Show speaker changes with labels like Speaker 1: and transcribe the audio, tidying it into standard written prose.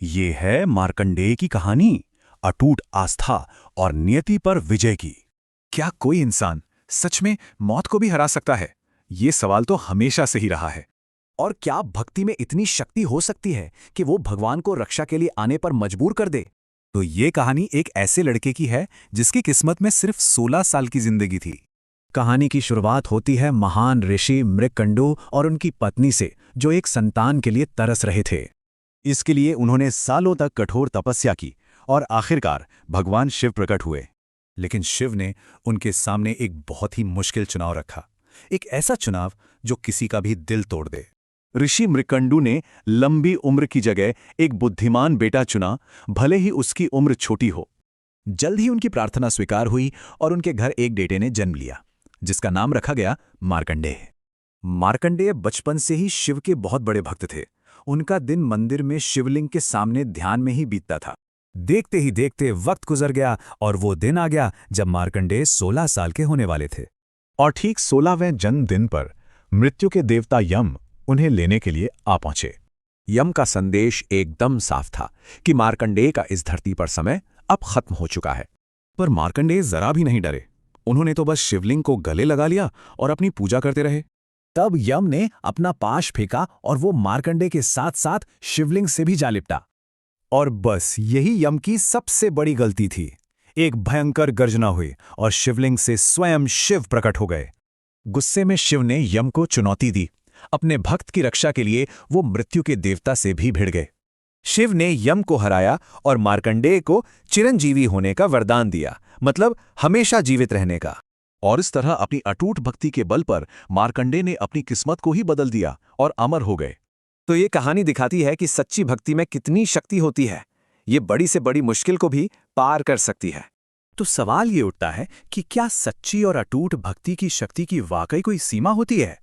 Speaker 1: ये है मार्कंडेय की कहानी, अटूट आस्था और नियति पर विजय की।
Speaker 2: क्या कोई इंसान सच में मौत को भी हरा सकता है? ये सवाल तो हमेशा से ही रहा है।
Speaker 3: और क्या भक्ति में इतनी शक्ति हो सकती है कि वो भगवान को रक्षा के लिए आने पर मजबूर कर दे?
Speaker 2: तो ये कहानी एक ऐसे लड़के की है जिसकी किस्मत में सिर्फ 16 साल की जिंदगी थी।
Speaker 3: कहानी की शुरुआत होती है महान ऋषि मृकंडू और उनकी पत्नी से, जो एक संतान के लिए तरस रहे थे।
Speaker 1: इसके लिए उन्होंने सालों तक कठोर तपस्या की और आखिरकार भगवान शिव प्रकट हुए।
Speaker 2: लेकिन शिव ने उनके सामने एक बहुत ही मुश्किल चुनाव रखा, एक ऐसा चुनाव जो किसी का भी दिल तोड़ दे।
Speaker 1: ऋषि मृकंडू ने लंबी उम्र की जगह एक बुद्धिमान बेटा चुना, भले ही उसकी उम्र छोटी हो।
Speaker 2: जल्द ही उनकी प्रार्थना स्वीकार हुई और उनके घर एक बेटे ने जन्म लिया, जिसका नाम रखा गया मार्कंडेय। मार्कंडेय बचपन से ही शिव के बहुत बड़े भक्त थे। उनका दिन मंदिर में शिवलिंग के सामने ध्यान में ही बीतता था। देखते ही देखते वक्त गुजर गया और वो दिन आ गया जब मार्कंडेय 16 साल के होने वाले थे।
Speaker 1: और ठीक 16वें जन्मदिन पर मृत्यु के देवता यम उन्हें लेने के लिए आ पहुंचे।
Speaker 4: यम का संदेश एकदम साफ था कि मार्कंडेय का इस धरती पर समय अब खत्म हो चुका है।
Speaker 2: पर मार्कंडेय जरा भी नहीं डरे। उन्होंने तो बस शिवलिंग को गले लगा लिया और अपनी पूजा करते रहे।
Speaker 3: तब यम ने अपना पाश फेंका और वो मार्कंडेय के साथ साथ शिवलिंग से भी जा लिपटा।
Speaker 2: और बस यही यम की सबसे बड़ी गलती थी। एक भयंकर गर्जना हुई और शिवलिंग से स्वयं शिव प्रकट हो गए। गुस्से में शिव ने यम को चुनौती दी। अपने भक्त की रक्षा के लिए वो मृत्यु के देवता से भी भिड़ गए। शिव ने यम को हराया और मार्कंडेय को चिरंजीवी होने का वरदान दिया, मतलब हमेशा जीवित रहने का।
Speaker 4: और इस तरह अपनी अटूट भक्ति के बल पर मार्कंडेय ने अपनी किस्मत को ही बदल दिया और अमर हो गए।
Speaker 3: तो ये कहानी दिखाती है कि सच्ची भक्ति में कितनी शक्ति होती है। ये बड़ी से बड़ी मुश्किल को भी पार कर सकती है।
Speaker 2: तो सवाल ये उठता है कि क्या सच्ची और अटूट भक्ति की शक्ति की वाकई कोई सीमा होती है?